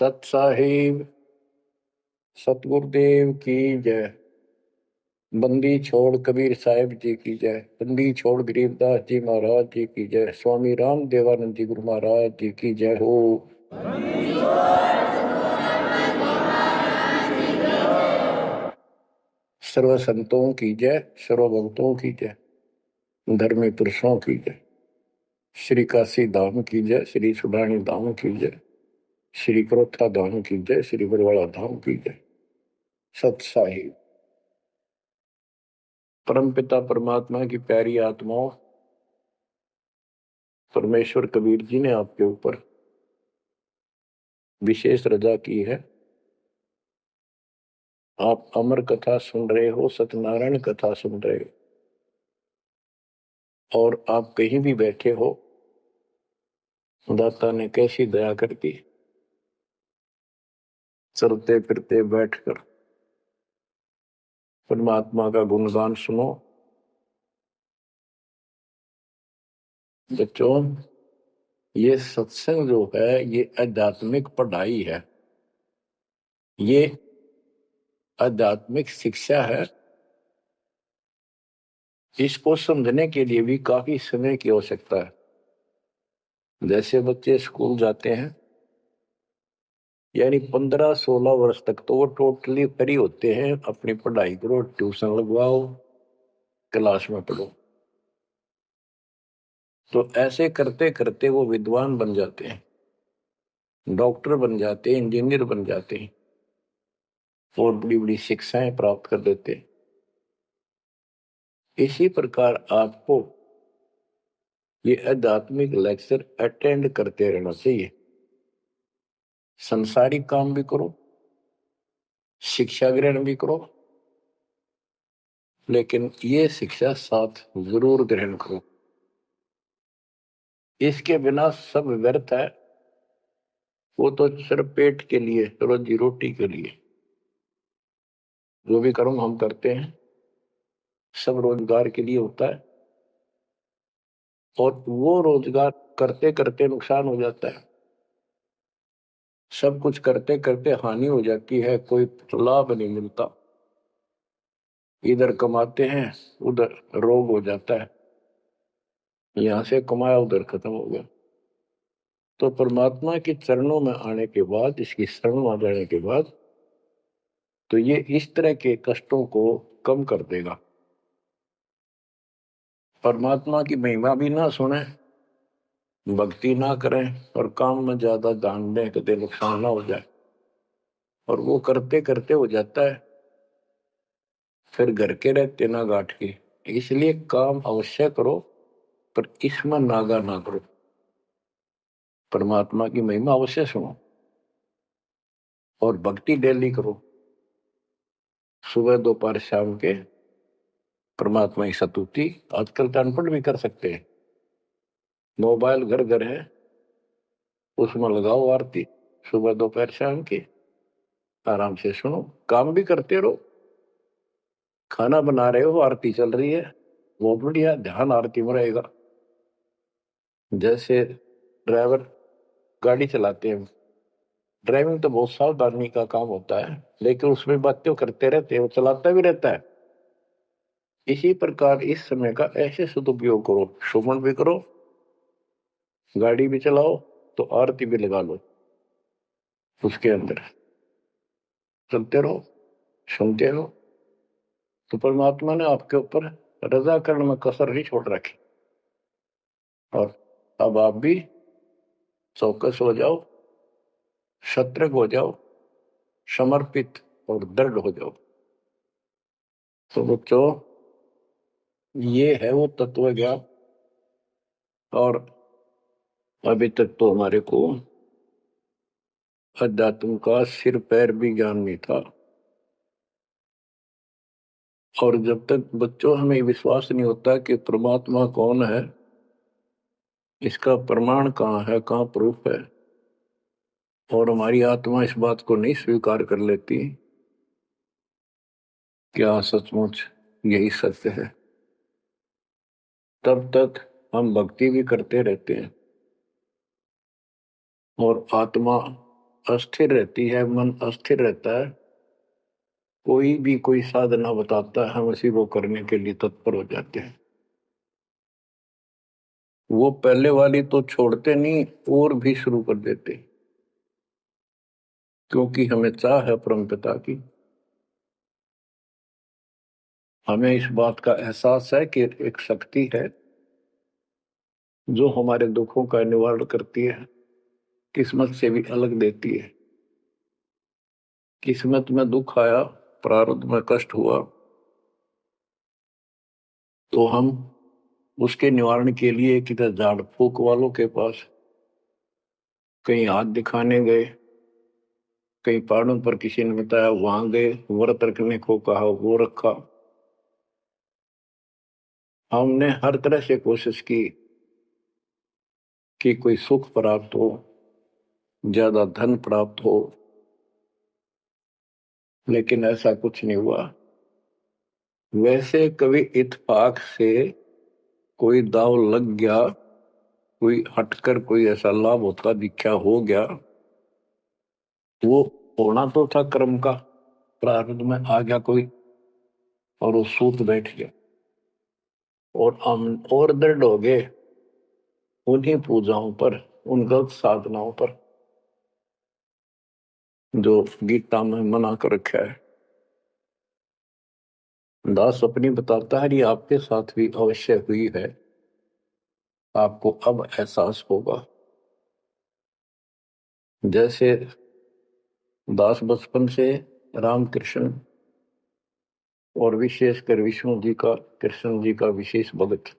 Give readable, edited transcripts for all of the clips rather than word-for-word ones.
सत साहिब सतगुरुदेव की जय। बंदी छोड़ कबीर साहिब जी की जय। बंदी छोड़ गरीबदास जी महाराज जी की जय। स्वामी राम देवानंद जी गुरु महाराज जी की जय हो। सर्व संतों की जय, सर्व भक्तों की जय, धर्मी पुरुषों की जय। श्री काशी धाम की जय, श्री सुडानी धाम की जय, श्री क्रोथा धाम की जय, श्री बरवाड़ा धाम की जय। सत साहिब परमपिता परमात्मा की प्यारी आत्माओं, परमेश्वर कबीर जी ने आपके ऊपर विशेष रजा की है। आप अमर कथा सुन रहे हो, सत्यनारायण कथा सुन रहे हो, और आप कहीं भी बैठे हो, दाता ने कैसी दया कर दी। चलते फिरते बैठकर परमात्मा का गुणगान सुनो। बच्चों, ये सत्संग जो है ये आध्यात्मिक पढ़ाई है, ये आध्यात्मिक शिक्षा है। इसको समझने के लिए भी काफी समय की आवश्यकता है। जैसे बच्चे स्कूल जाते हैं, यानी 15-16 वर्ष तक तो वो टोटली फ्री होते हैं। अपनी पढ़ाई करो, ट्यूशन लगवाओ, क्लास में पढ़ो। तो ऐसे करते करते वो विद्वान बन जाते हैं, डॉक्टर बन जाते हैं, इंजीनियर बन जाते हैं और बड़ी बड़ी शिक्षाएं प्राप्त कर लेते हैं। इसी प्रकार आपको ये आध्यात्मिक लेक्चर अटेंड करते रहना चाहिए। संसारिक काम भी करो, शिक्षा ग्रहण भी करो, लेकिन ये शिक्षा साथ जरूर ग्रहण करो। इसके बिना सब व्यर्थ है। वो तो सिर्फ पेट के लिए, रोजी रोटी के लिए। जो भी कर्म हम करते हैं सब रोजगार के लिए होता है, और वो रोजगार करते करते नुकसान हो जाता है। सब कुछ करते करते हानि हो जाती है, कोई लाभ नहीं मिलता। इधर कमाते हैं, उधर रोग हो जाता है। यहां से कमाया, उधर खत्म हो गया। तो परमात्मा के चरणों में आने के बाद, इसकी शरण में आ जाने के बाद, तो ये इस तरह के कष्टों को कम कर देगा। परमात्मा की महिमा भी ना सुने, भक्ति ना करें और काम में ज्यादा ध्यान दें, कभी नुकसान ना हो जाए। और वो करते करते हो जाता है, फिर घर के रहते ना गांठ के। इसलिए काम अवश्य करो, पर इसमें नागा ना करो। परमात्मा की महिमा अवश्य सुनो और भक्ति डेली करो। सुबह दोपहर शाम के परमात्मा की स्तुति। आजकल तो अनपढ़ भी कर सकते हैं, मोबाइल घर घर है, उसमें लगाओ आरती सुबह दोपहर शाम की, आराम से सुनो। काम भी करते रहो, खाना बना रहे हो, आरती चल रही है, बहुत बढ़िया, ध्यान आरती में रहेगा। जैसे ड्राइवर गाड़ी चलाते हैं, ड्राइविंग तो बहुत सावधानी का काम होता है, लेकिन उसमें बातें करते रहते हैं, वो चलाता भी रहता है। इसी प्रकार इस समय का ऐसे सदुपयोग करो, श्रवण भी करो, गाड़ी भी चलाओ, तो आरती भी लगा लो। उसके अंदर चलते रहो, सुनते रहो। तो परमात्मा ने आपके ऊपर रजा करने में कसर नहीं छोड़ रखी। और अब आप भी चौकस हो जाओ, सतर्क हो जाओ, समर्पित और दृढ़ हो जाओ। तो बच्चों, ये है वो तत्व ज्ञान। और अभी तक तो हमारे को अध्यात्म का सिर पैर भी ज्ञान नहीं था। और जब तक बच्चों हमें विश्वास नहीं होता कि परमात्मा कौन है, इसका प्रमाण कहाँ है, कहाँ प्रूफ है, और हमारी आत्मा इस बात को नहीं स्वीकार कर लेती क्या सचमुच यही सत्य है, तब तक हम भक्ति भी करते रहते हैं और आत्मा अस्थिर रहती है, मन अस्थिर रहता है, कोई भी कोई साधना बताता है हम उसी को करने के लिए तत्पर हो जाते हैं। वो पहले वाली तो छोड़ते नहीं और भी शुरू कर देते, क्योंकि हमें चाह है परम पिता की। हमें इस बात का एहसास है कि एक शक्ति है जो हमारे दुखों का निवारण करती है, किस्मत से भी अलग देती है। किस्मत में दुख आया, प्रारब्ध में कष्ट हुआ, तो हम उसके निवारण के लिए किधर झाड़ फूक वालों के पास, कहीं हाथ दिखाने गए, कहीं पहाड़ों पर किसी ने बताया वहां गए, व्रत रखने को कहा वो रखा। हमने हर तरह से कोशिश की कि कोई सुख प्राप्त हो, ज्यादा धन प्राप्त हो, लेकिन ऐसा कुछ नहीं हुआ। वैसे कभी इत्तेफाक से कोई दाव लग गया, कोई हटकर कोई ऐसा लाभ होता दिखा हो गया, वो होना तो था कर्म का, प्रारब्ध में आ गया कोई और वो सूत बैठ गया, और हम और दृढ़ हो गए उन्हीं पूजाओं पर, उन गलत साधनाओं पर जो गीता में मना कर रखा है। दास अपनी बताता है ये आपके साथ भी अवश्य हुई है, आपको अब एहसास होगा। जैसे दास बचपन से रामकृष्ण और विशेषकर विष्णु जी का, कृष्ण जी का विशेष भक्त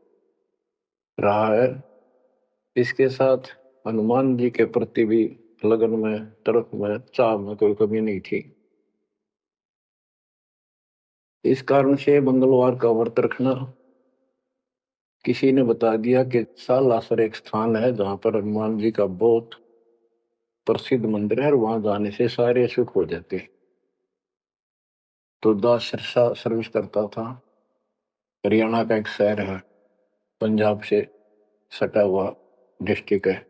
रहा है, इसके साथ हनुमान जी के प्रति भी लगन में, तरफ में, चाह में कोई कमी नहीं थी। इस कारण से मंगलवार का व्रत रखना, किसी ने बता दिया कि सालासर एक स्थान है जहां पर हनुमान जी का बहुत प्रसिद्ध मंदिर है और वहां जाने से सारे सुख हो जाते हैं। तो दास सिरसा सर्विस करता था, हरियाणा का एक शहर है, पंजाब से सटा हुआ डिस्ट्रिक्ट है।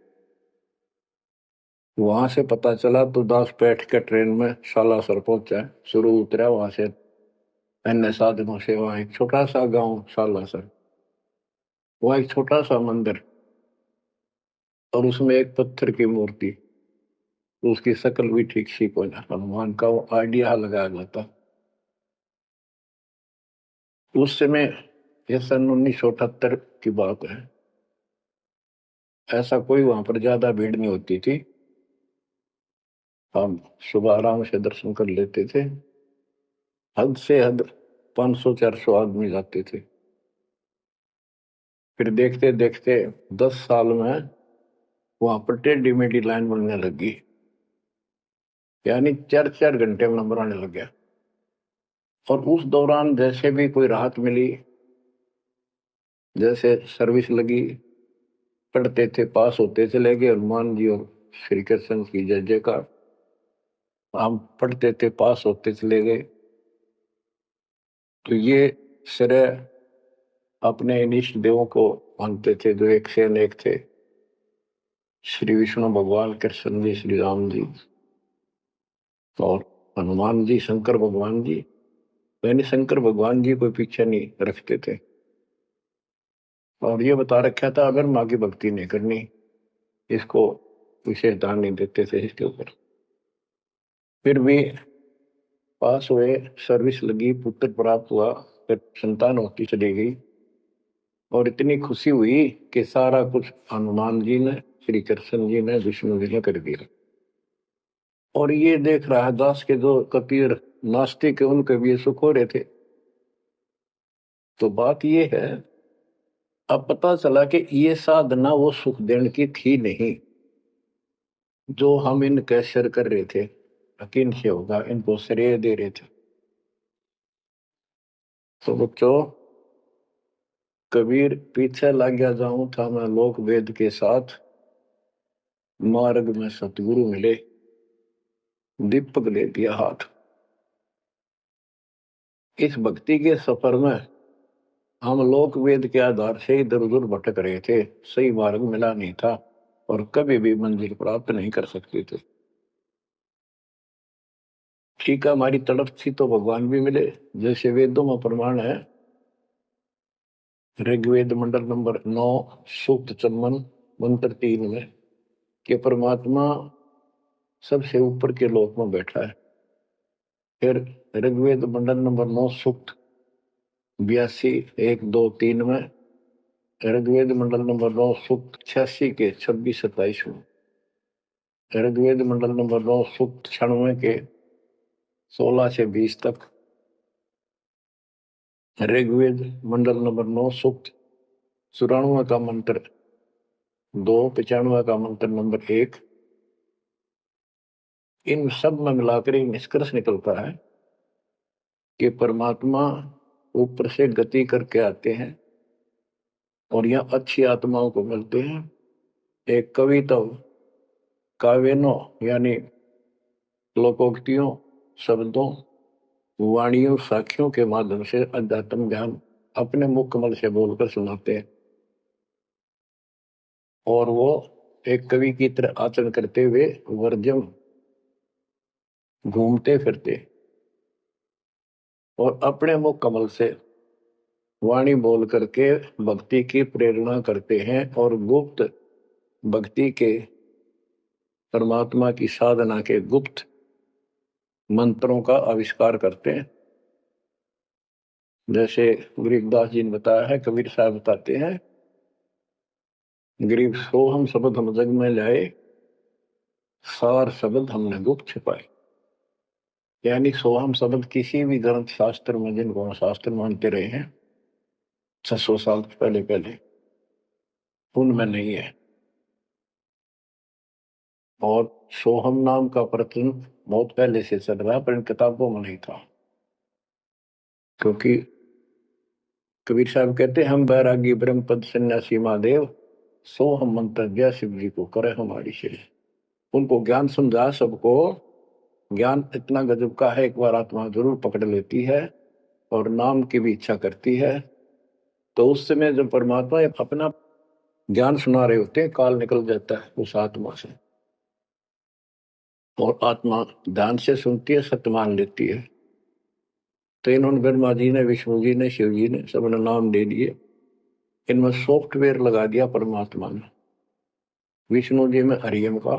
वहां से पता चला तो दास बैठ के ट्रेन में सालासर पहुंचा, शुरू उतरा वहां से अन्य साधनों से। वहां एक छोटा सा गांव सालासर, वहां एक छोटा सा मंदिर और उसमें एक पत्थर की मूर्ति, तो उसकी शक्ल भी ठीक सी को ना हनुमान का वो आइडिया लगाया जाता। उस समय यह सन 1978 की बात है, ऐसा कोई वहां पर ज्यादा भीड़ नहीं होती थी, हम सुबह आराम से दर्शन कर लेते थे। हद से हद 500-400 आदमी जाते थे। फिर देखते देखते 10 साल में वहां पर टेढ़ी मेढ़ी लाइन बनने लगी, यानी 4-4 घंटे में नंबर आने लग गया। और उस दौरान जैसे भी कोई राहत मिली, जैसे सर्विस लगी, पढ़ते थे, पास होते चले गए, हनुमान जी और श्री कृष्ण की जय जयकार। हम पढ़ते थे, पास होते चले गए। तो ये श्रेय अपने इष्ट देवों को मानते थे जो एक से अनेक थे, श्री विष्णु भगवान, कृष्ण जी, श्री राम जी और हनुमान जी, शंकर भगवान जी। यानी शंकर भगवान जी को पीछे नहीं रखते थे, और ये बता रखा था अगर माँ की भक्ति नहीं करनी, इसको विशेष ध्यान नहीं देते थे इसके ऊपर। फिर भी पास हुए, सर्विस लगी, पुत्र प्राप्त हुआ, फिर संतान होती चली गई, और इतनी खुशी हुई कि सारा कुछ हनुमान जी ने, श्री कृष्ण जी ने, विष्णु जी ने कर दिया। और ये देख रहा है दास के जो कबीर नास्तिक है उनके भी सुख हो रहे थे। तो बात ये है, अब पता चला कि ये साधना वो सुख देने की थी नहीं जो हम इन कैशर कर रहे थे, यकीन से होगा इनको श्रेय दे रहे थे। तो बच्चों, कबीर पीछे लग गया जाऊं था मैं लोक वेद के साथ, मार्ग में सतगुरु मिले, दीपक ले दिया हाथ। इस भक्ति के सफर में हम लोक वेद के आधार से इधर उधर भटक रहे थे, सही मार्ग मिला नहीं था और कभी भी मंजिल प्राप्त नहीं कर सकते थे। ठीक है, हमारी तड़प थी तो भगवान भी मिले। जैसे वेदों में प्रमाण है, ऋग्वेद मंडल नंबर 9 सूक्त चम्मन मंत्र 3 में कि परमात्मा सबसे ऊपर के लोक में बैठा है। फिर ऋग्वेद मंडल नंबर 9 सूक्त 82 1 2 3 में, ऋग्वेद मंडल नंबर 9 सूक्त 86 के 26 27 में, ऋग्वेद मंडल नंबर 9 सूक्त 96 के 16 से 20 तक, ऋग्वेद मंडल नंबर 9 सूक्त 94 का मंत्र 2, 95 का मंत्र नंबर 1। इन सब में मिलाकर एक निष्कर्ष निकलता है कि परमात्मा ऊपर से गति करके आते हैं और यहाँ अच्छी आत्माओं को मिलते हैं। एक कविता काव्यों यानी लोकोक्तियों, शब्दों, वाणियों, साखियों के माध्यम से अध्यात्म ज्ञान अपने मुख कमल से बोलकर सुनाते हैं और वो एक कवि की तरह आचरण करते हुए वर्जम घूमते फिरते और अपने मुख कमल से वाणी बोल करके भक्ति की प्रेरणा करते हैं और गुप्त भक्ति के, परमात्मा की साधना के गुप्त मंत्रों का आविष्कार करते हैं। जैसे गरीबदास जी ने बताया है, कबीर साहब बताते हैं, गरीब सोहम शब्द हम जग में लाए, सार शब्द हमने गुप्त छिपाए। यानी सोहम शब्द किसी भी ग्रंथ शास्त्र में, जिनको हम शास्त्र मानते रहे हैं 600 साल पहले पहले, उनमें नहीं है। और सोहम नाम का प्रचलन बहुत पहले से चल रहा है, पर इन किताबों में नहीं था। क्योंकि कबीर साहब कहते हैं, हम बैरागी ब्रह्म पद सन्यासी महादेव, सो हम मंत्र जय शिव जी को करे हमारी शेष। उनको ज्ञान समझा सबको, ज्ञान इतना गजब का है, एक बार आत्मा जरूर पकड़ लेती है और नाम की भी इच्छा करती है, तो उस समय जब परमात्मा अपना ज्ञान सुना रहे होते हैं, काल निकल जाता है उस आत्मा से और आत्मा ध्यान से सुनती है, सत्य मान लेती है। तो इन्होंने ब्रह्मा जी ने, विष्णु जी ने, शिव जी ने सबने नाम दे दिए। इनमें सॉफ्टवेयर लगा दिया परमात्मा ने। विष्णु जी में हरियम का,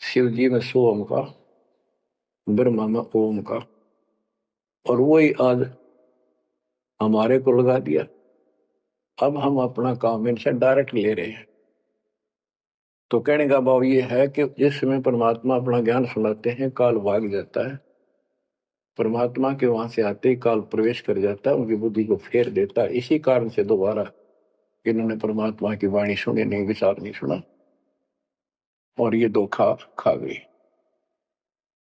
शिव जी में सोम का, ब्रह्मा में ओम का, और वही आज हमारे को लगा दिया। अब हम अपना काम इनसे डायरेक्ट ले रहे हैं। तो कहने का भाव ये है कि जिस समय परमात्मा अपना ज्ञान सुनाते हैं, काल भाग जाता है। परमात्मा के वहां से आते ही काल प्रवेश कर जाता है, उनकी बुद्धि को फेर देता है। इसी कारण से दोबारा इन्होंने परमात्मा की वाणी सुनी नहीं, विचार नहीं सुना और ये धोखा खा गई।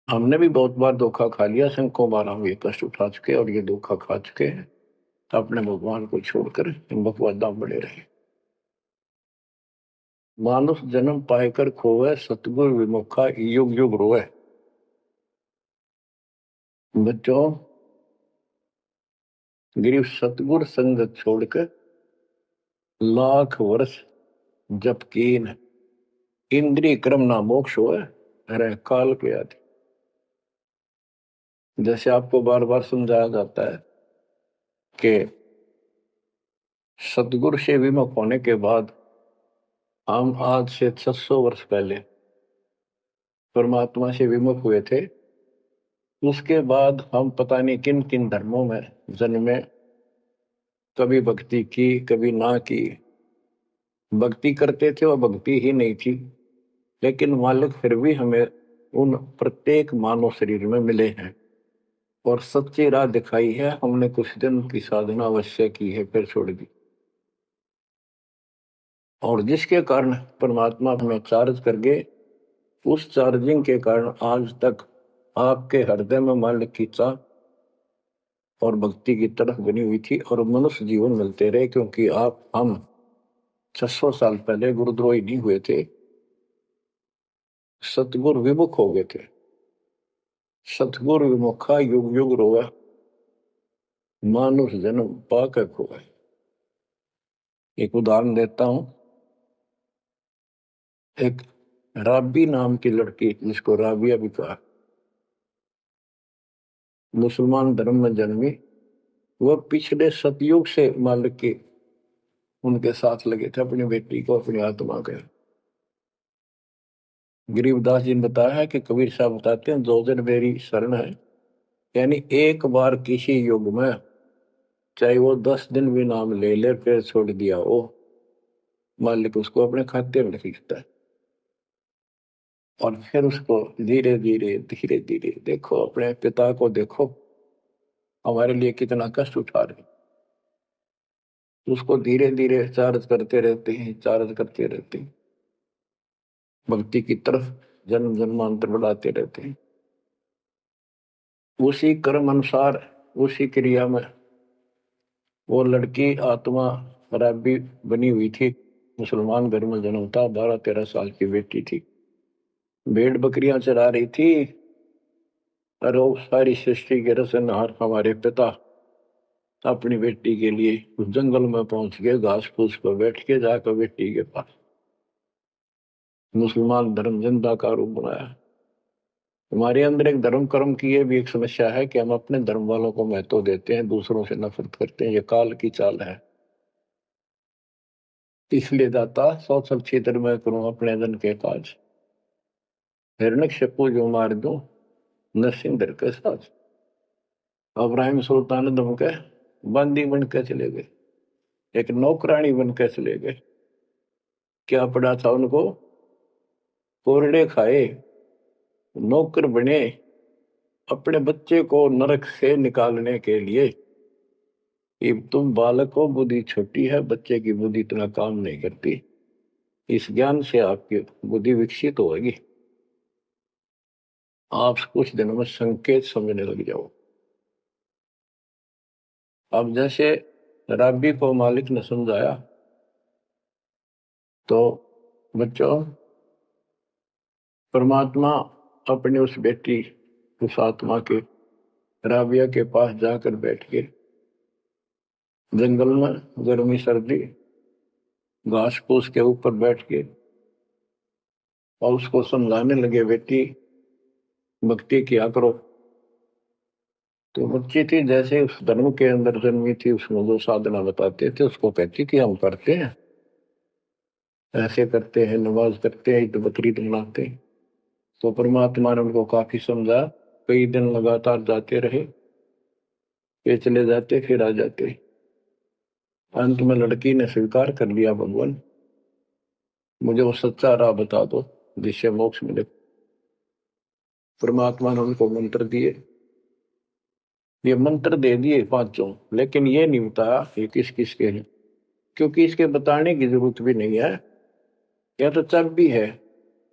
हमने भी बहुत बार धोखा खा लिया, सैकड़ों बार हम ये कष्ट उठा चुके और ये धोखा खा चुके हैं। तो अपने भगवान को छोड़कर इन बकवादा बड़े रहे। मानुष जन्म पाएकर खोवे, सतगुरु विमुखा युग युग रोए। बच्चों, गिरीश सतगुर संगत छोड़कर लाख वर्ष जप कीन, इंद्रिय क्रम ना मोक्ष होए, अरे काल के आदि। जैसे आपको बार बार समझाया जाता है कि सतगुरु से विमुख होने के बाद हम आज से 600 वर्ष पहले परमात्मा से विमुख हुए थे। उसके बाद हम पता नहीं किन किन धर्मों में जन्मे, कभी भक्ति की कभी ना की। भक्ति करते थे और भक्ति ही नहीं थी, लेकिन मालिक फिर भी हमें उन प्रत्येक मानव शरीर में मिले हैं और सच्ची राह दिखाई है। हमने कुछ दिन की साधना अवश्य की है, फिर छोड़ दी, और जिसके कारण परमात्मा हमें चार्ज कर गए। उस चार्जिंग के कारण आज तक आपके हृदय में मालिक की चाह और भक्ति की तरफ बनी हुई थी और मनुष्य जीवन मिलते रहे। क्योंकि हम 600 साल पहले गुरुद्रोही नहीं हुए थे, सतगुरु विमुख हो गए थे। सतगुरु विमुखा युग युग रोए, मानुष जन्म पाकर खोए। एक उदाहरण देता हूं। एक राबी नाम की लड़की, जिसको राबिया भी कहा, मुसलमान धर्म में जन्मी, वह पिछले सतयुग से मालिक के उनके साथ लगे थे अपनी बेटी को, अपनी आत्मा के। गरीबदास जी ने बताया है कि कबीर साहब बताते हैं, दो दिन मेरी शरण है, यानी एक बार किसी युग में चाहे वो 10 दिन भी नाम ले ले फिर छोड़ दिया वो, मालिक उसको अपने खाते में लिखता है। और फिर उसको धीरे धीरे धीरे धीरे देखो, अपने पिता को देखो हमारे लिए कितना कष्ट उठा रहे, उसको धीरे धीरे चार्ज करते रहते हैं, चार्ज करते रहते हैं, भक्ति की तरफ जन्म जन्मांतर बढ़ाते रहते हैं। उसी कर्म अनुसार, उसी क्रिया में वो लड़की आत्मा राबी बनी हुई थी। मुसलमान घर में जन्म था, 12-13 साल की बेटी थी, भेड़ बकरियां चरा रही थी। और वो सारी सृष्टि के रचनहार हमारे पिता अपनी बेटी के लिए उस जंगल में पहुंच गए, घास फूस पर बैठ के जाकर बेटी के पास मुसलमान धर्म जिंदा का रूप बनाया। हमारे अंदर एक धर्म कर्म की ये भी एक समस्या है कि हम अपने धर्म वालों को महत्व देते हैं, दूसरों से नफरत करते हैं। ये काल की चाल है। इसलिए दाता सौ सब क्षेत्र में करूं अपने धन के काज, हिरण्यकशिपु जो मार दूं नरसिंह धर के साथ। इब्राहिम सुल्तान दम के बंदी बन के चले गए, एक नौकरानी बन के चले गए। क्या पड़ा था उनको? कोरडे खाए, नौकर बने, अपने बच्चे को नरक से निकालने के लिए। कि तुम बालक हो, बुद्धि छोटी है, बच्चे की बुद्धि इतना काम नहीं करती, इस ज्ञान से आपकी बुद्धि विकसित होगी, आप कुछ दिनों में संकेत समझने लग जाओ। अब जैसे राबी को मालिक ने समझाया, तो बच्चों परमात्मा अपनी उस बेटी, उस आत्मा के राबिया के पास जाकर बैठ के जंगल में गर्मी सर्दी घास फूस के ऊपर बैठ के और उसको समझाने लगे, बेटी भक्ति किया करो। तो बच्ची थी, जैसे उस धर्म के अंदर जन्मी थी, उसमें जो साधना बताते थे उसको कहती कि हम करते हैं, ऐसे करते हैं, नमाज करते हैं, ईद बकरीद मनाते हैं। तो परमात्मा ने उनको काफी समझा, कई दिन लगातार जाते रहे, ये चले जाते फिर आ जाते। अंत में लड़की ने स्वीकार कर लिया, भगवान मुझे वो सच्चा राह बता दो जिससे मोक्ष मिले। परमात्मा ने उनको मंत्र दिए, ये मंत्र दे दिए पांचों, लेकिन ये नहीं बताया ये किस किस के हैं, क्योंकि इसके बताने की जरूरत भी नहीं है। या तो चाबी है,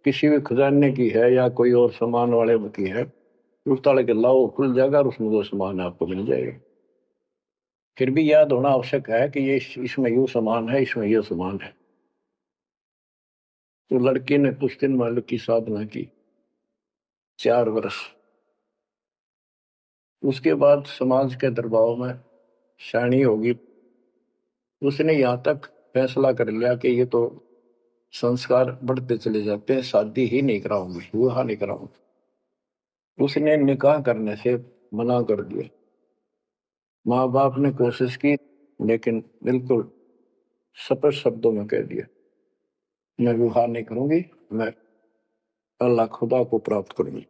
किसी भी खजाने की है या कोई और सामान वाले की है, उस ताले के लाओ खुल जाएगा और उसमें वो सामान आपको मिल जाएगा। फिर भी याद होना आवश्यक है कि ये इसमें यू सामान है, इसमें यह सामान है। तो लड़की ने कुछ दिन मालिक की साधना की, 4 वर्ष। उसके बाद समाज के दबाव में शानी होगी, उसने यहाँ तक फैसला कर लिया कि ये तो संस्कार बढ़ते चले जाते हैं, शादी ही नहीं कराऊंगी, विवाह नहीं कराऊंगी। उसने निकाह करने से मना कर दिया। माँ बाप ने कोशिश की, लेकिन बिल्कुल स्पष्ट शब्दों में कह दिया, मैं विवाह नहीं करूंगी, मैं अल्लाह खुदा को प्राप्त करूंगी।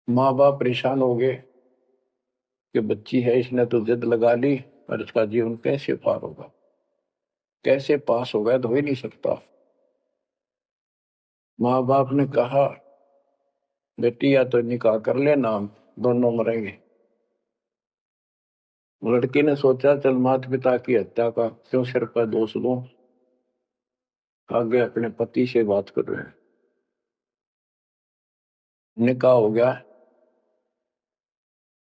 माँ बाप परेशान हो गए कि बच्ची है, इसने तो जिद लगा ली, और इसका जीवन कैसे पार होगा, कैसे पास होगा, तो हो ही नहीं सकता। माँ बाप ने कहा, बेटी या तो निकाह कर लेना, दोनों मरेंगे। लड़की ने सोचा, चल माता पिता की हत्या का क्यों सिर पर दोष दूं, आगे अपने पति से बात कर रहे हैं। निकाह हो गया।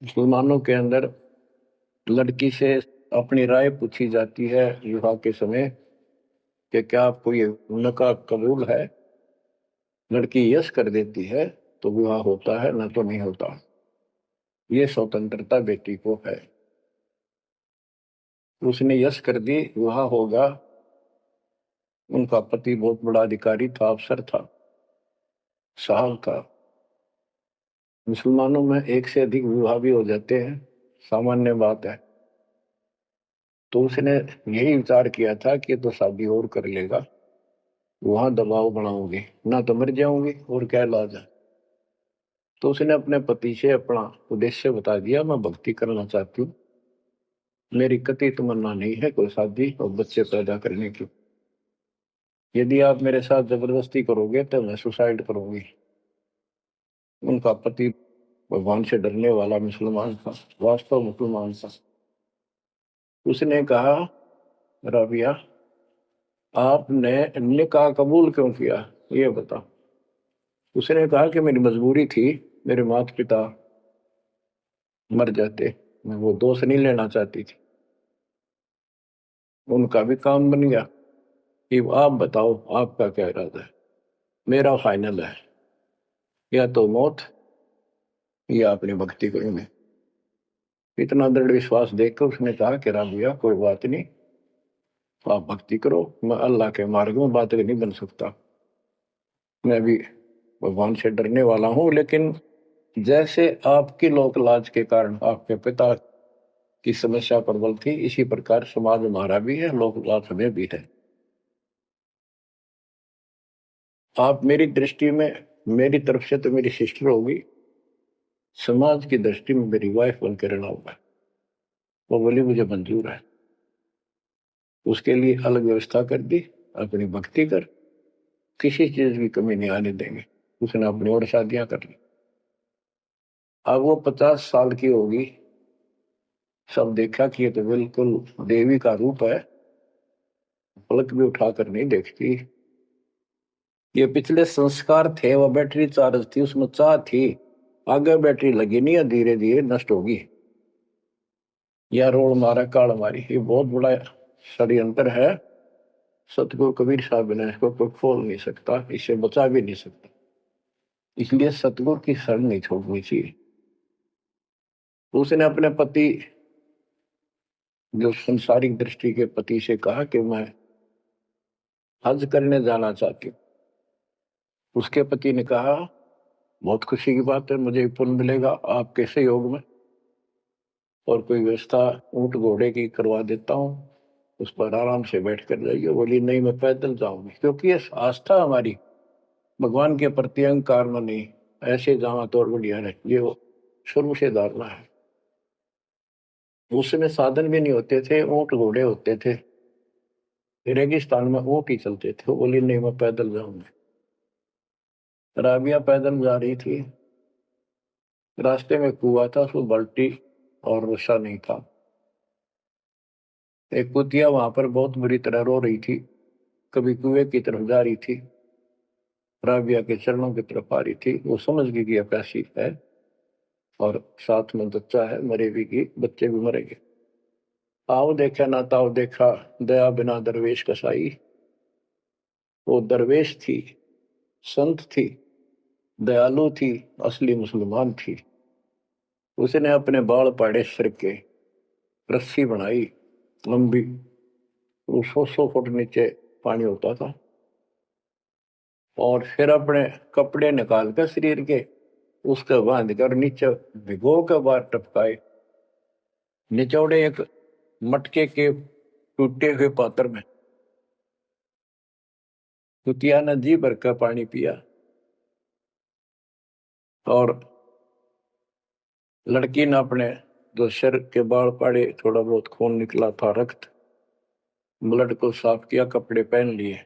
मुसलमानों के अंदर लड़की से अपनी राय पूछी जाती है विवाह के समय कि क्या आपको ये निकाह कबूल है। लड़की यस कर देती है तो विवाह होता है, न तो नहीं होता। ये स्वतंत्रता बेटी को है। उसने यस कर दी, विवाह होगा। उनका पति बहुत बड़ा अधिकारी था, अफसर था, साहब था। मुसलमानों में एक से अधिक विवाह भी हो जाते हैं, सामान्य बात है। तो उसने यही विचार किया था कि तो शादी और कर लेगा, वहां दबाव बनाऊंगी ना तो मर जाऊंगी और क्या इलाज है। तो उसने अपने पति से अपना उद्देश्य बता दिया, मैं भक्ति करना चाहती हूँ, मेरी कतई तमन्ना नहीं है कोई शादी और बच्चे पैदा करने की। यदि आप मेरे साथ जबरदस्ती करोगे तो मैं सुसाइड करूंगी। उनका पति भगवान से डरने वाला मुसलमान था, वास्तव मुसलमान था। उसने कहा, राबिया आपने निकाह कबूल क्यों किया, ये बता। उसने कहा कि मेरी मजबूरी थी, मेरे माता पिता मर जाते, मैं वो दोष नहीं लेना चाहती थी, उनका भी काम बन गया। कि आप बताओ आपका क्या इरादा है। मेरा फाइनल है, या तो मौत या अपनी भक्ति करूंगे। इतना दृढ़ विश्वास देखकर उसने कहा कि राबिया कोई बात नहीं, आप भक्ति करो, मैं अल्लाह के मार्ग में बात नहीं बन सकता, मैं भी भगवान से डरने वाला हूं। लेकिन जैसे आपकी लोक लाज के कारण आपके पिता की समस्या प्रबल थी, इसी प्रकार समाज हमारा भी है, लोक लाज हमें भी है। आप मेरी दृष्टि में, मेरी तरफ से तो मेरी सिस्टर होगी, समाज की दृष्टि में मेरी वाइफ बनकर रहना होगा। वो बोली मुझे मंजूर है। उसके लिए अलग व्यवस्था कर दी, अपनी भक्ति कर, किसी चीज की कमी नहीं आने देंगे। उसने अपनी और शादियां कर ली। अब वो 50 साल की होगी, सब देखा कि ये तो बिल्कुल देवी का रूप है, पलक भी उठाकर नहीं देखती। ये पिछले संस्कार थे, वो बैटरी चार्ज थी, उसमें चाह थी, आगे बैटरी लगी नहीं है, धीरे धीरे नष्ट होगी। या रोड मारा काल मारी, ये बहुत बड़ा षड्यंत्र है। सतगुरु कबीर साहब ने इसको कोई खोल नहीं सकता, इसे बचा भी नहीं सकता। इसलिए सतगुरु की शरण नहीं छोड़नी चाहिए। उसने अपने पति, जो संसारिक दृष्टि के पति से कहा कि मैं हज करने जाना चाहती हूँ। उसके पति ने कहा, बहुत खुशी की बात है, मुझे पुण्य मिलेगा आपके सहयोग में, और कोई व्यवस्था ऊंट घोड़े की करवा देता हूँ, उस पर आराम से बैठ कर जाइए। बोली नहीं, मैं पैदल जाऊंगी, क्योंकि ये आस्था हमारी भगवान के प्रति अहंकार में नहीं, ऐसे जावा तो और बढ़िया है, ये वो शुरू से धारणा है। उस समय साधन भी नहीं होते थे, ऊंट घोड़े होते थे, रेगिस्तान में ऊंट ही चलते थे। वो बोली नहीं, मैं पैदल जाऊंगी। राबिया पैदल जा रही थी, रास्ते में कुआं था, उसमें बाल्टी और रस्सा नहीं था। एक कुतिया वहां पर बहुत बुरी तरह रो रही थी, कभी कुएं की तरफ जा रही थी, राबिया के चरणों की तरफ आ रही थी। वो समझ गई कि प्यासी है और साथ में बच्चा है, मरेगी की, बच्चे भी मरेंगे। आओ देखा ना ताओ देखा, दया बिना दरवेश कसाई। वो दरवेश थी, संत थी, दयालु थी, असली मुसलमान थी। उसने अपने बाल पाड़े सिर के, रस्सी बनाई लंबी, वो 100 फुट नीचे पानी होता था, और फिर अपने कपड़े निकाल कर शरीर के उसके बांध कर नीचे भिगो के बाहर टपकाए, निचौड़े एक मटके के टूटे हुए पात्र में। कुतिया ने जी भर का पानी पिया, और लड़की ने अपने जो सिर के बाल पाड़े, थोड़ा बहुत खून निकला था, रक्त, ब्लड को साफ किया, कपड़े पहन लिए,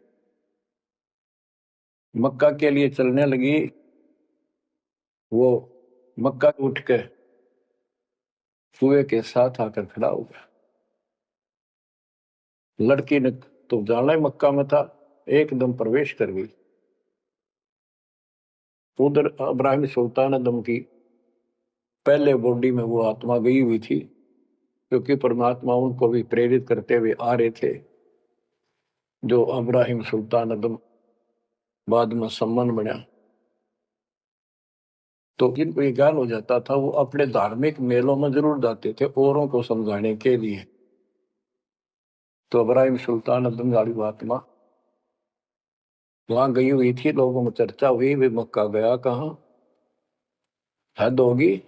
मक्का के लिए चलने लगी। वो मक्का उठ के कुएं के साथ आकर खड़ा हो गया। लड़की ने तो जाना ही मक्का में था, एकदम प्रवेश कर गई। उधर इब्राहिम सुल्तान अदम की पहले बॉडी में वो आत्मा गई हुई थी, क्योंकि परमात्मा उनको भी प्रेरित करते हुए आ रहे थे। जो इब्राहिम सुल्तान अदम बाद में सम्मान बना, तो जिनको ये ज्ञान हो जाता था, वो अपने धार्मिक मेलों में जरूर जाते थे औरों को समझाने के लिए। तो इब्राहिम सुल्तान अदम वाली आत्मा वहां गई हुई थी, लोगों में चर्चा हुई, वे मक्का गया कहाँ। हद होगी,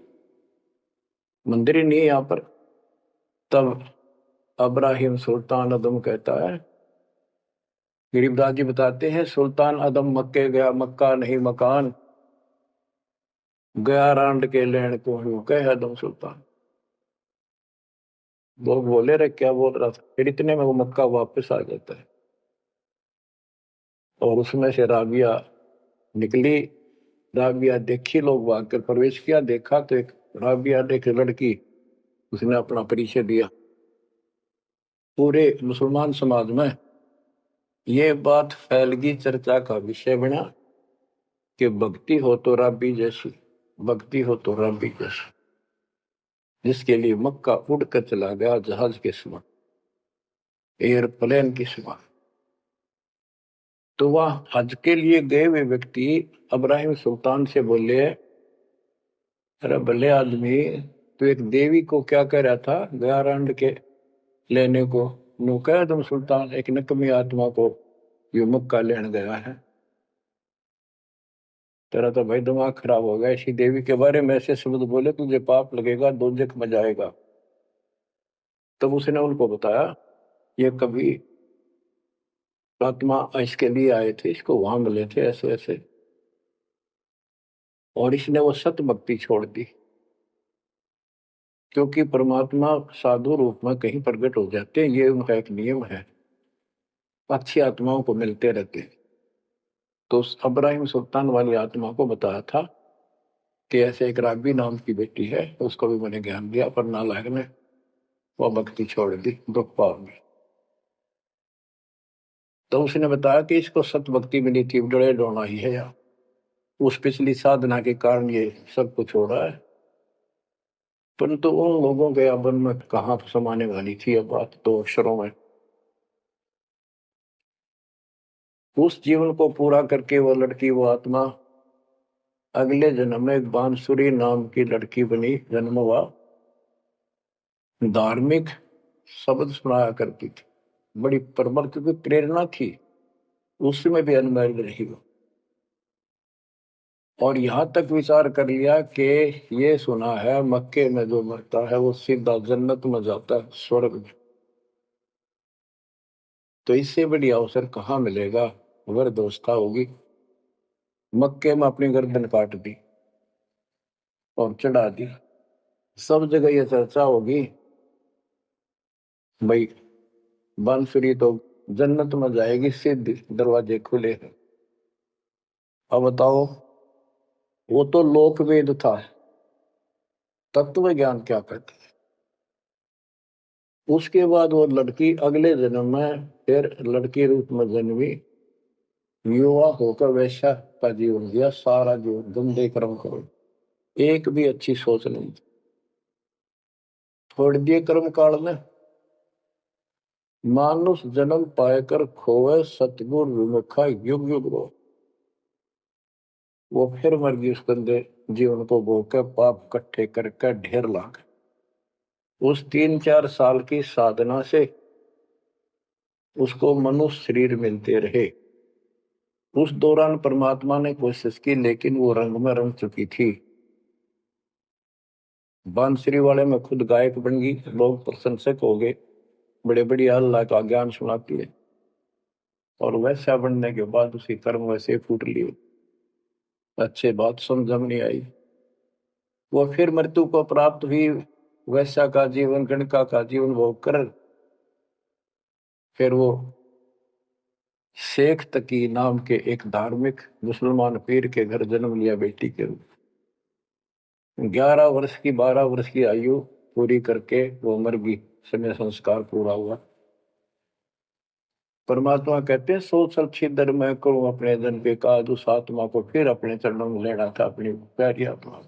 मंदिर ही नहीं है यहाँ पर। तब अब्राहिम सुल्तान अदम कहता है, गरीबदास जी बताते हैं, सुल्तान अदम मक्के गया, मक्का नहीं मकान, गया रांड के लेन को यूं कह अदम सुल्तान। लोग बोले रे क्या बोल रहा था, फिर इतने में वो मक्का वापस आ जाता है। और उसमें से राबिया निकली। राबिया देखी, लोग भाग कर प्रवेश किया, देखा तो एक राबिया ने, एक लड़की, उसने अपना परिचय दिया। पूरे मुसलमान समाज में ये बात फैल गई, चर्चा का विषय बना कि भक्ति हो तो राबी जैसी, भक्ति हो तो राबी जैसी, जिसके लिए मक्का उड़कर चला गया जहाज के समान, एयरप्लेन के समान। तो वह हज के लिए गए हुए व्यक्ति अब्राहिम सुल्तान से बोले, अरे भले आदमी, तो एक देवी को क्या कह रहा था, गया रांड के लेने को, नु कह तुम सुल्तान, एक नकमी आत्मा को ये मक्का लेने गया है। तेरा तो भाई दिमाग खराब हो गया, इसी देवी के बारे में ऐसे शब्द बोले, तुझे पाप लगेगा, दोजख में जाएगा। तब उसने उनको बताया, ये कभी आत्मा इसके लिए आए थे, इसको वहां मिले थे ऐसे ऐसे, और इसने वो सत भक्ति छोड़ दी। क्योंकि परमात्मा साधु रूप में कहीं प्रकट हो जाते हैं, ये उनका एक नियम है, अच्छी आत्माओं को मिलते रहते हैं। तो उस अब्राहिम सुल्तान वाली आत्मा को बताया था कि ऐसे एक राबी नाम की बेटी है, उसको भी मैंने ज्ञान दिया, पर नालायक ने वो भक्ति छोड़ दी दुख पाव में। तो उसने बताया कि इसको सत भक्ति मिली थी, डरे डोना ही है यार, उस पिछली साधना के कारण ये सब कुछ हो रहा है। परंतु उन लोगों के अबन में कहाँ समाने वाली थी अब बात, दो अक्षरों में। उस जीवन को पूरा करके वो लड़की, वो आत्मा अगले जन्म में एक बांसुरी नाम की लड़की बनी, जन्म हुआ, धार्मिक शब्द सुनाया करती थी, बड़ी प्रबल, क्योंकि प्रेरणा थी, उसमें भी अनमैरिड रही वो। और यहां तक विचार कर लिया कि ये सुना है मक्के में जो मरता है वो सीधा जन्नत में जाता है, स्वर्ग में। तो इससे बड़ी अवसर कहाँ मिलेगा, अगर दोस्ता होगी। मक्के में अपनी गर्दन काट दी और चढ़ा दी, सब जगह ये चर्चा होगी, भाई बांसुरी तो जन्नत में जाएगी, सिद्ध दरवाजे खुले हैं। अब बताओ, वो तो लोक वेद था, तत्व ज्ञान क्या कहते हैं। उसके बाद वो लड़की अगले जन्म में फिर लड़की रूप में जन्मी, युवा होकर वैश्या का जीवन दिया, सारा जीवन गंदे कर्म करो, एक भी अच्छी सोच नहीं, छोड़ दिए कर्म काल में। मानुष जन्म पाएकर खोए, सतगुर विमुखा युग युग रो। वो फिर मर गई उस गंदे जीवन को भोग के, पाप इकट्ठे करके ढेर लाग। उस 3-4 साल की साधना से उसको मनुष्य शरीर मिलते रहे। उस दौरान परमात्मा ने कोशिश की, लेकिन वो रंग में रंग चुकी थी। बांसुरी वाले में खुद गायक बन गई, लोग प्रशंसक हो गए, बड़े बड़ी अल्लाह का ज्ञान सुनाती है। और वैसा बनने के बाद उसी कर्म वैसे फूट लिए, अच्छे बात समझ में नहीं आई। वो फिर मृत्यु को प्राप्त हुई, वैसा का जीवन, गणका का जीवन भोग कर फिर वो शेख तकी नाम के एक धार्मिक मुसलमान पीर के घर जन्म लिया बेटी के रूप। 11 वर्ष की, 12 वर्ष की आयु पूरी करके वो मर गई, समय संस्कार पूरा हुआ। परमात्मा कहते हैं, सोचल छिदर मैं करूं अपने जन के काज, उस आत्मा को फिर अपने चरणों में लेना था, अपनी प्यारी आत्मा।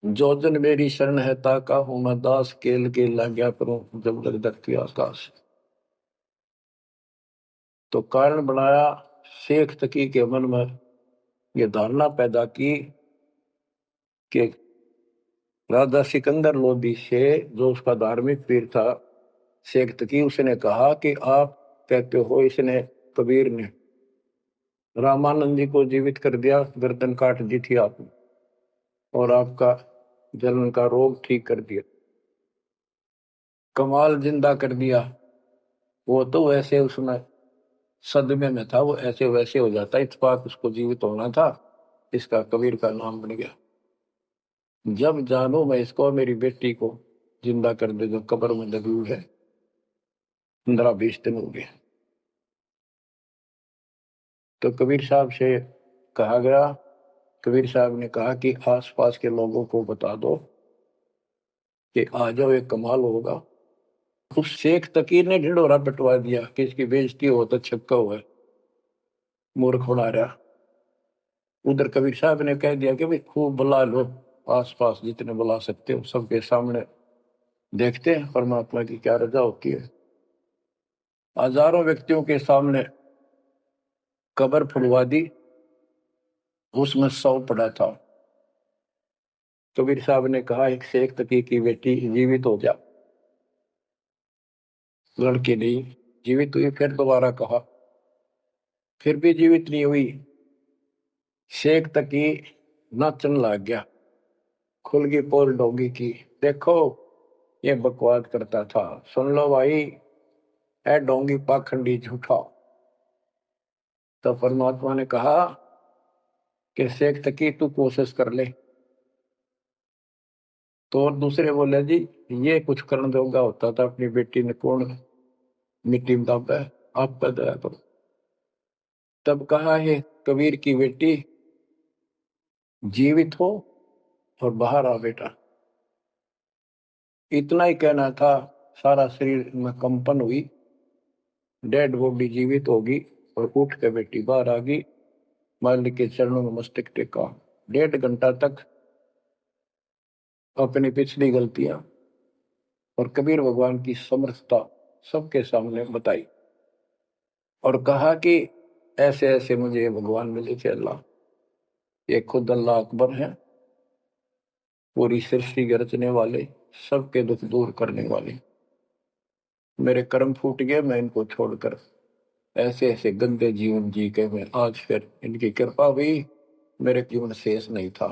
जो जन मेरी शरण है ताका हूं मैं दास, केल के लाग्या करूं जब लग धरती आकाश। तो कारण बनाया, शेख तकी के मन में ये धारणा पैदा की कि राजा सिकंदर लोदी से, जो उसका धार्मिक पीर था शेख तकी, उसने कहा कि आप कहते हो, इसने कबीर ने रामानंद जी को जीवित कर दिया, गर्दन काट दी थी आपने, और आपका जलन का रोग ठीक कर दिया। कमाल जिंदा कर दिया। वो तो वैसे उसमें सदमे में था, वो ऐसे वैसे हो जाता, इत्तेफाक उसको जीवित होना था, इसका कबीर का नाम बन गया। जब जानू मैं इसको, मेरी बेटी को जिंदा कर दे जो कब्र में दबी हुई है, 15-20 दिन हो गए। तो कबीर साहब से कहा गया, कबीर साहब ने कहा कि आसपास के लोगों को बता दो कि आ जाओ, एक कमाल होगा। उस शेख तकीर ने ढिंढोरा पिटवा दिया कि इसकी बेइज्जती हो तो छक्का हुआ है, मूर्ख बना रहा। उधर कबीर साहब ने कह दिया कि भाई खूब बुला लो, आसपास जितने बुला सकते हो, सबके सामने देखते हैं परमात्मा की क्या रजा होती है। हजारों व्यक्तियों के सामने कब्र फुलवा दी, उसमें 100 पड़ा था। कबीर साहब ने कहा एक शेख तकी की बेटी जीवित हो जा, लड़की नहीं जीवित हुई। फिर दोबारा कहा, फिर भी जीवित नहीं हुई। शेख तकी नाचन लग गया, खुल गई पोल डोंगी की। देखो ये बकवाद करता था, सुन लो भाई, है डोंगी पाखंडी झूठा। तो परमात्मा ने कहा कि शेख तकी तू कोशिश कर ले। तो और दूसरे बोले जी ये कुछ करने दोगा होता था, अपनी बेटी ने कौन मिट्टी में दाबा है, आपका दया करो। तब कहा है कबीर की बेटी जीवित हो और बाहर आ बेटा। इतना ही कहना था, सारा शरीर में कंपन हुई, डेड बॉडी जीवित होगी, और उठ के बेटी बाहर आ गई। मालिक के चरणों में मस्तक टेका। 1.5 घंटा तक अपनी पिछली गलतियां और कबीर भगवान की समर्थता सबके सामने बताई, और कहा कि ऐसे ऐसे मुझे ये भगवान मिले थे अल्लाह, ये खुद अल्लाह अकबर है, पूरी सृष्टि के रचने वाले, सबके दुख दूर करने वाले। मेरे कर्म फूट गए, मैं इनको छोड़कर ऐसे ऐसे गंदे जीवन जी के मैं आज फिर इनकी कृपा हुई, मेरे जीवन शेष नहीं था।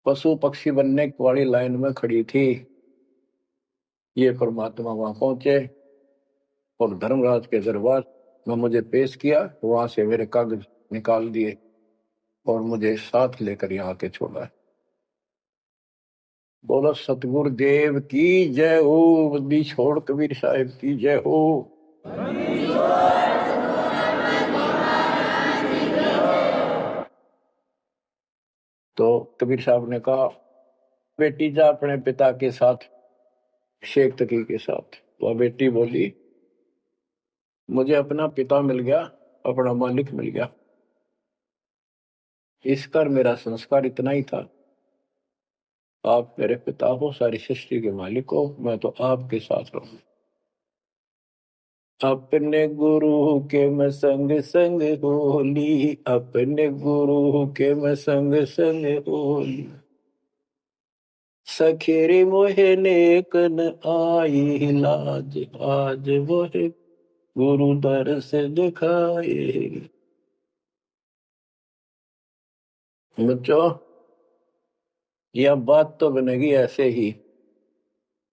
पशु पक्षी बनने वाली लाइन में खड़ी थी, ये परमात्मा वहां पहुंचे और धर्मराज के दरबार में मुझे पेश किया, वहां से मेरे कागज निकाल दिए और मुझे साथ लेकर यहाँ आके छोड़ा। बोलो सतगुरु देव की जय हो, बंदी छोड़ कबीर साहिब की जय हो। तो कबीर साहब ने कहा बेटी जा अपने पिता के साथ, शेख तकी के साथ। वह बेटी बोली मुझे अपना पिता मिल गया, अपना मालिक मिल गया, इस कर मेरा संस्कार इतना ही था। आप मेरे पिता हो, सारी सृष्टि के मालिक हो, मैं तो आपके साथ रहूं। अपने गुरु के मैं संग संग होली, अपने गुरु के मैं संग संग होली, सखेरे मोहे नेकन आई लाज, आज मोहे गुरु दर से दिखाए। बच्चों यह बात तो बनेगी ऐसे ही।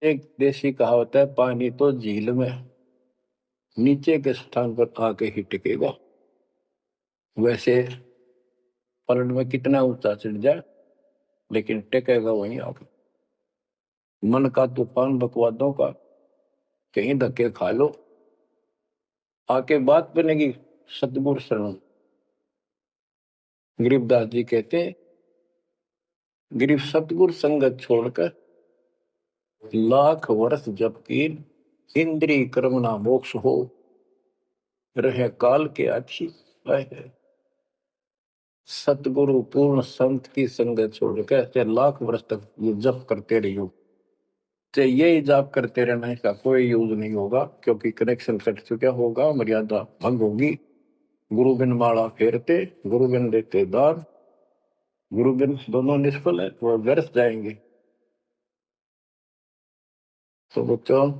एक देसी कहावत है, पानी तो झील में नीचे के स्थान पर आके ही टिकेगा। वैसे पलट में कितना ऊंचा चढ़ जाए, लेकिन टिकेगा वहीं आके। मन का तूफान बकवादों का, कहीं धक्के खा लो, आके बात बनेगी सतगुरु शरण। गरीबदास जी कहते, गरीब सतगुरु संगत छोड़कर लाख वर्ष जब की, इंद्रिय कर्म ना मोक्ष हो, रहे काल के अच्छी है। सतगुरु पूर्ण संत की संगत छोड़कर चाहे लाख वर्ष तक ये जप करते रहियो, चाहे ये जाप करते रहना, इसका कोई यूज नहीं होगा, क्योंकि कनेक्शन कट चुका होगा, मर्यादा भंग होगी। गुरु बिन माला फेरते, गुरु बिन देते दान, गुरु बिन दोनों निष्फल है, वो व्यर्थ जाएंगे। तो बच्चों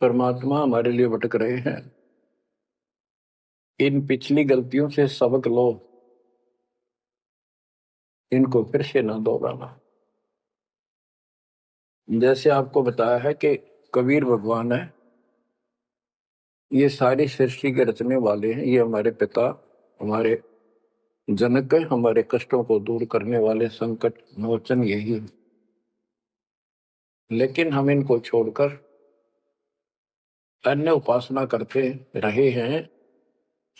परमात्मा हमारे लिए भटक रहे हैं, इन पिछली गलतियों से सबक लो, इनको फिर से ना दोहराना। जैसे आपको बताया है कि कबीर भगवान है, ये सारी सृष्टि के रचने वाले हैं, ये हमारे पिता, हमारे जनक है, हमारे कष्टों को दूर करने वाले, संकट मोचन यही है। लेकिन हम इनको छोड़कर अन्य उपासना करते रहे हैं।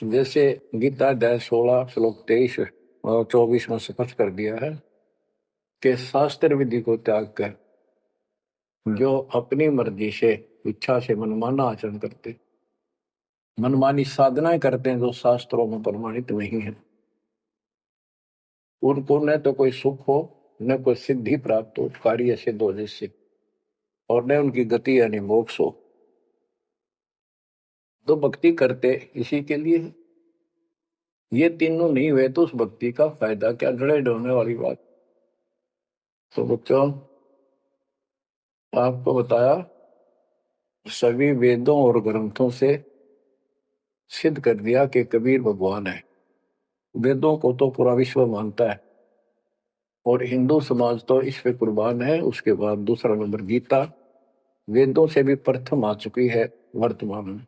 जैसे गीता अध्याय 16 श्लोक 23 और 24 में स्पष्ट कर दिया है कि शास्त्र विधि को त्याग कर जो अपनी मर्जी से, इच्छा से मनमाना आचरण करते, मनमानी साधनाएं करते हैं जो शास्त्रों में प्रमाणित नहीं है, उनको न तो कोई सुख हो, न कोई सिद्धि प्राप्त हो, कार्य सिद्ध हो जिससे, और न उनकी गति यानी मोक्ष हो। तो भक्ति करते इसी के लिए है। ये तीनों नहीं हुए तो उस भक्ति का फायदा क्या, जड़े ढोने वाली बात। तो बच्चों, आपको बताया सभी वेदों और ग्रंथों से सिद्ध कर दिया कि कबीर भगवान है। वेदों को तो पूरा विश्व मानता है और हिंदू समाज तो इस पे कुर्बान है। उसके बाद दूसरा नंबर गीता, वेदों से भी प्रथम आ चुकी है वर्तमान में,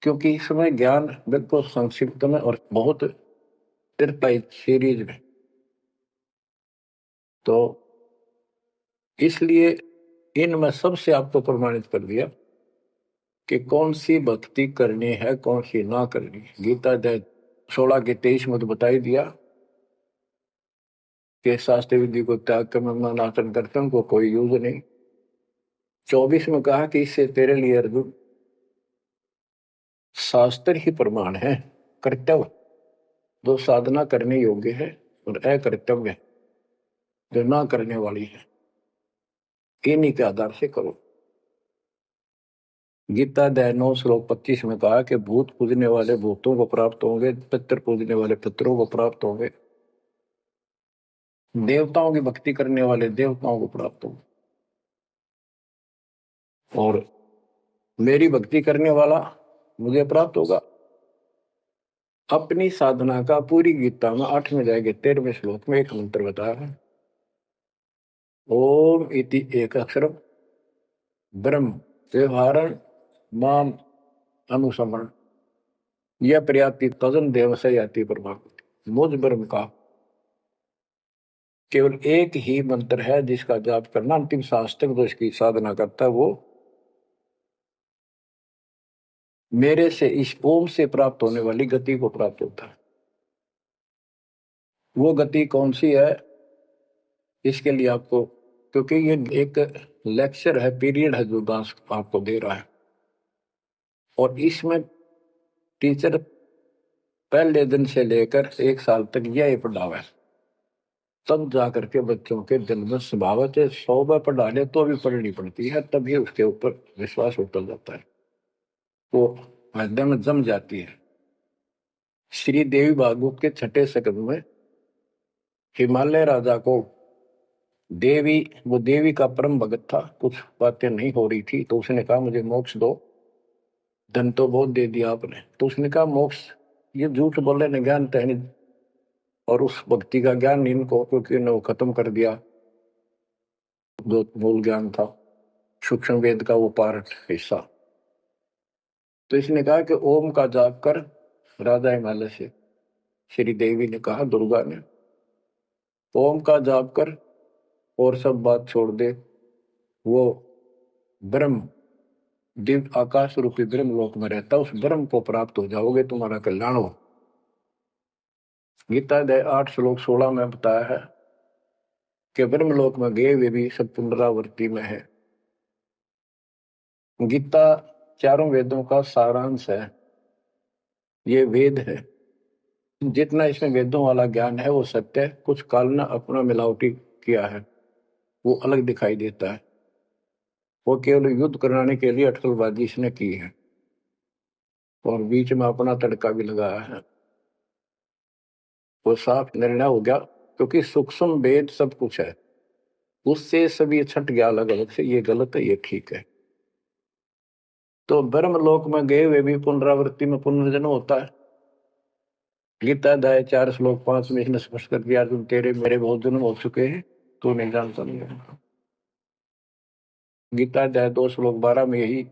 क्योंकि इसमें ज्ञान बिल्कुल संक्षिप्त में और बहुत तिरपाई सीरीज में। तो इसलिए इनमें सबसे आपको प्रमाणित कर दिया कि कौन सी भक्ति करनी है, कौन सी ना करनी है। गीता अध्याय 16 के 23 में तो बता ही दिया कि शास्त्र विधि को त्याग कर मनमाना करते उनको कोई यूज नहीं। 24 में कहा कि इससे तेरे लिए अर्जुन शास्त्र ही प्रमाण है, कर्तव्य जो साधना करने योग्य है और अकर्तव्य जो ना करने वाली है, इन्हीं के आधार से करो। गीता अध्याय 9 श्लोक 25 में कहा कि भूत पूजने वाले भूतों को प्राप्त होंगे, पितर पूजने वाले पितरों को प्राप्त होंगे, देवताओं की भक्ति करने वाले देवताओं को प्राप्त होंगे, और मेरी भक्ति करने वाला मुझे प्राप्त होगा। अपनी साधना का पूरी गीता में 8वें अध्याय के 13वें श्लोक में एक मंत्र बताया है, ओम इति एक अक्षर ब्रह्म व्यवहारण माम अनुसमरण यह प्रयाति तजन देव से याति प्रभाव। मुझ ब्रह्म का केवल एक ही मंत्र है जिसका जाप करना अंतिम शास्त्र जो इसकी साधना करता है वो मेरे से, इस ओम से प्राप्त होने वाली गति को प्राप्त होता है। वो गति कौन सी है, इसके लिए आपको, क्योंकि ये एक लेक्चर है, पीरियड है जो दास आपको दे रहा है, और इसमें टीचर पहले दिन से लेकर 1 साल तक यह पढ़ावा है, तब जाकर के बच्चों के दिल में स्वभावत है। 100 बार पढ़ा ले तो भी पढ़नी पड़ती है, तभी उसके ऊपर विश्वास उतर जाता है, वो हृदय में जम जाती है। श्री देवी भागवत के 6ठे स्कंद में हिमालय राजा को देवी, वो देवी का परम भगत था, कुछ बातें नहीं हो रही थी, तो उसने कहा मुझे मोक्ष दो। धन तो बहुत दे दिया आपने, तो उसने कहा मोक्ष, ये झूठ बोले न ज्ञान तहनी, और उस भक्ति का ज्ञान इनको, क्योंकि उन्होंने वो खत्म कर दिया जो मूल ज्ञान था, सूक्ष्म वेद का वो पार्ट हिस्सा। तो इसने कहा कि ओम का जाप कर। राजा हिमालय से श्री देवी ने कहा, दुर्गा ने, ओम का जाप कर और सब बात छोड़ दे, वो ब्रह्म दिव्य आकाश रूपी ब्रह्म लोक में रहता, उस ब्रह्म को प्राप्त हो जाओगे, तुम्हारा कल्याण हो। गीता अध्याय 8 श्लोक 16 में बताया है कि ब्रह्मलोक में गए वे भी सब पुनरावृत्ति में है। गीता चारों वेदों का सारांश है, ये वेद है। जितना इसमें वेदों वाला ज्ञान है वो सत्य है, कुछ काल ने अपना मिलावटी किया है, वो अलग दिखाई देता है। वो केवल युद्ध कराने के लिए अटकलबाजी इसने की है और बीच में अपना तड़का भी लगाया है। वो साफ निर्णय हो गया, क्योंकि सूक्ष्म वेद सब कुछ है, उससे सभी छट गया अलग अलग से, ये गलत है ये ठीक है। तो ब्रह्म लोक में गए हुए भी पुनरावृत्ति में पुनर्जन्म होता है, गीता अध्याय 4 श्लोक 5 में इसने स्पष्ट कर दिया, तुम तेरे मेरे बहुत जन्म हो चुके हैं, तू नहीं जानता नहीं। गीता अध्याय 2 श्लोक 12 में यही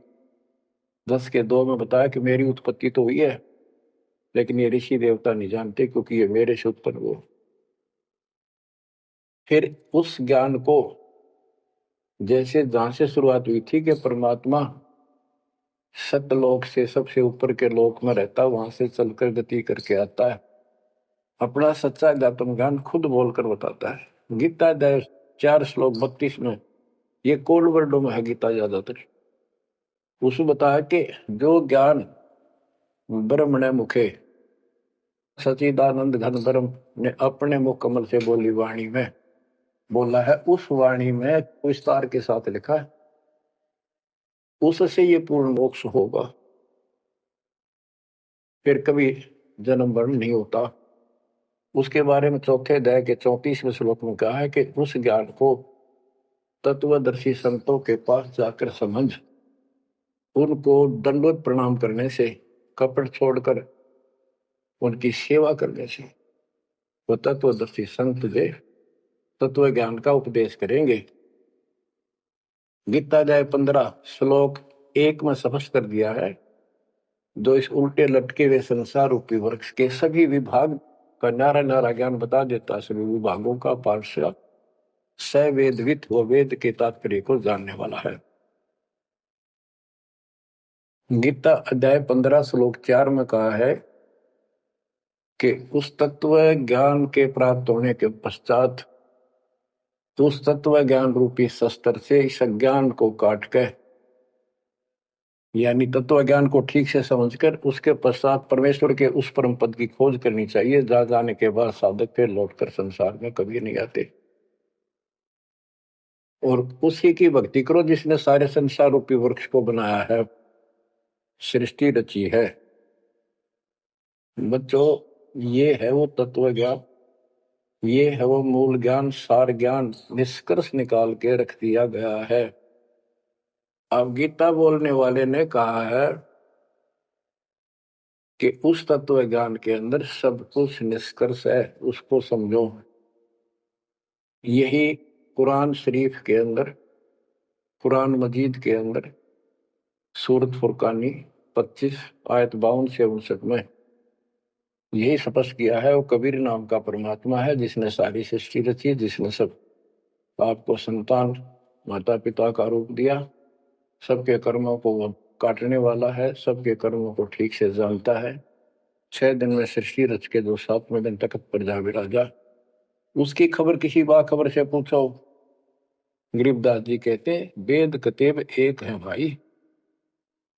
10 के 2 में बताया कि मेरी उत्पत्ति तो हुई है, लेकिन ये ऋषि देवता नहीं जानते, क्योंकि ये मेरे से उत्पन्न हुए। फिर उस ज्ञान को जैसे जहां से शुरुआत हुई थी कि परमात्मा सतलोक से सबसे ऊपर के लोक में रहता, वहां से चलकर गति करके आता है, अपना सच्चा अध्यात्म ज्ञान खुद बोलकर बताता है। गीता अध्याय 4 श्लोक 32 में, ये कोड वर्डों में है गीता ज्यादातर, उसमें बताया कि जो ज्ञान ब्रह्मणे मुखे सचिदानंद घन ब्रह्म ने अपने मुख कमल से बोली वाणी में बोला है, उस वाणी में विस्तार के साथ लिखा है, उससे ये पूर्ण मोक्ष होगा, फिर कभी जन्म मरण नहीं होता। उसके बारे में चौथे अध्याय के 34वें श्लोक में कहा है कि उस ज्ञान को तत्वदर्शी संतों के पास जाकर समझ, उनको दंडवत प्रणाम करने से, कपट छोड़कर उनकी सेवा करने से वो तत्वदर्शी संत जे तत्व ज्ञान का उपदेश करेंगे। गीता अध्याय 15 श्लोक 1 में स्पष्ट कर दिया है, जो इस उल्टे लटके हुए संसार रूपी वृक्ष के सभी विभाग का नारा नारा ज्ञान बता देता, सभी विभागों का पार्षद सवेदवित व वेद के तात्पर्य को जानने वाला है। गीता अध्याय 15 श्लोक 4 में कहा है कि उस तत्व ज्ञान के प्राप्त होने के पश्चात उस तत्व ज्ञान रूपी शस्त्र से इस अज्ञान को काट कर, यानी तत्व ज्ञान को ठीक से समझकर उसके पश्चात परमेश्वर के उस परम पद की खोज करनी चाहिए, जहां जाने के बाद साधक फिर लौटकर संसार में कभी नहीं आते, और उसी की भक्ति करो जिसने सारे संसार रूपी वृक्ष को बनाया है, सृष्टि रची है। बच्चों, ये है वो तत्व ज्ञान, ये है वो मूल ज्ञान, सार ज्ञान निष्कर्ष निकाल के रख दिया गया है। अब गीता बोलने वाले ने कहा है कि उस तत्व ज्ञान के अंदर सब कुछ निष्कर्ष है, उसको समझो। यही कुरान शरीफ के अंदर, कुरान मजीद के अंदर सूरत फुरकानी 25 आयत 52 से 59 में यही स्पष्ट किया है, वो कबीर नाम का परमात्मा है जिसने सारी सृष्टि रची, जिसने सब आपको संतान माता पिता का रूप दिया, सबके कर्मों को वो काटने वाला है, सबके कर्मों को ठीक से जानता है। 6 दिन में सृष्टि रच के जो 7वें दिन तख्त पर जा विराजा, उसकी खबर किसी बाखबर से पूछो। गरीबदास जी कहते वेद कतेब एक है भाई,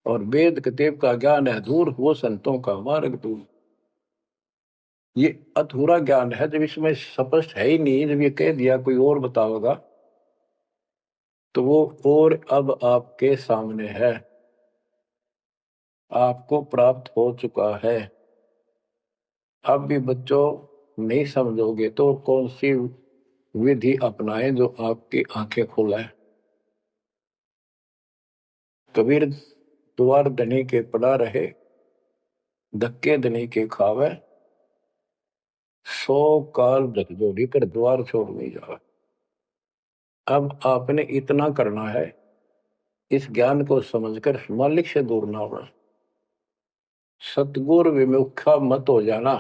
और वेद कतेब का ज्ञान है दूर, वो संतों का मार्ग दूर। ये अधूरा ज्ञान है, जब इसमें स्पष्ट है ही नहीं, जब ये कह दिया कोई और बताओगा तो वो और अब आपके सामने है, आपको प्राप्त हो चुका है। अब भी बच्चों नहीं समझोगे तो कौन सी विधि अपनाएं जो आपकी आंखें खोले। कबीर द्वार धनी के पड़ा रहे, धक्के धनी के खावे, 100 काल झकझोरी पर द्वार छोड़ नहीं जावे। अब आपने इतना करना है, इस ज्ञान को समझकर मालिक से दूर ना होना, सतगुरु विमुखा मत हो जाना।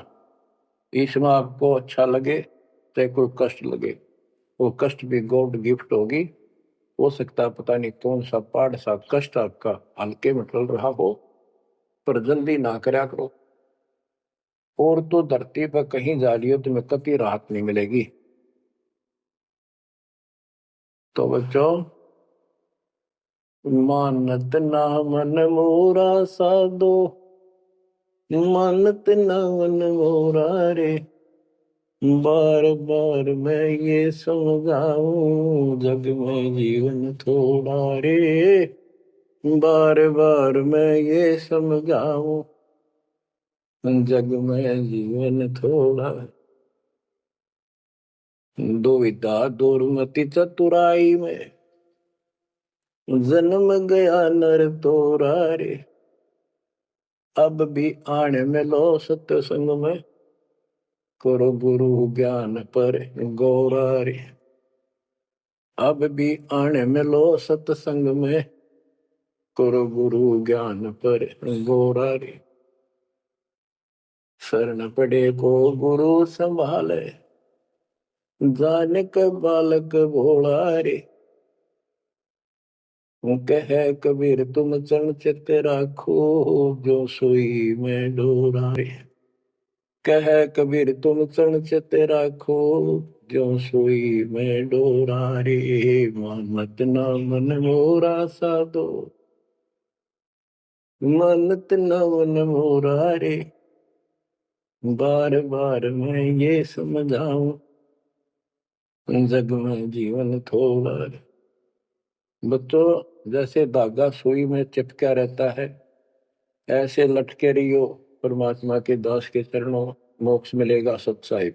इसमें आपको अच्छा लगे चाहे कोई कष्ट लगे, वो कष्ट भी गॉड गिफ्ट होगी। हो सकता है पता नहीं कौन सा पाठ सा कष्ट आपका हल्के में टल रहा हो, पर जल्दी ना करया करो, और तो धरती पर कहीं जा रही हो तुम्हें कभी राहत नहीं मिलेगी। तो बच्चों, मानत ना मन मोरा साधो, मानत ना मन मोरा रे, बार बार मैं ये समझाऊं जग में जीवन थोड़ा रे, बार बार मैं ये समझाऊं जग में जीवन थोड़ा। दुविधा दुर्मति चतुराई में जन्म गया नर तोरा रे, अब भी आने में लो सत्संग में, करो गुरु ज्ञान पर गौरारी। अब भी आने मिलो सत्संग में, करो गुरु ज्ञान पर गौरारी। शरण पड़े को गुरु संभाले, जानिक बालक भोला रे। कह कबीर तुम चरण चित राखो, जो सोई मैं डोरा रे। कह कबीर तुम चरण चित राखो, जो सोई मैं डोरा रे। मानत ना मन मोरा साधो, मानत ना मन मोरा रे। बार बार मैं ये समझाऊं, जग में जीवन थोड़ा रे। बच्चों, जैसे धागा सुई में चिपका रहता है, ऐसे लटके रहियो परमात्मा के दास के चरणों, मोक्ष मिलेगा सत साहिब।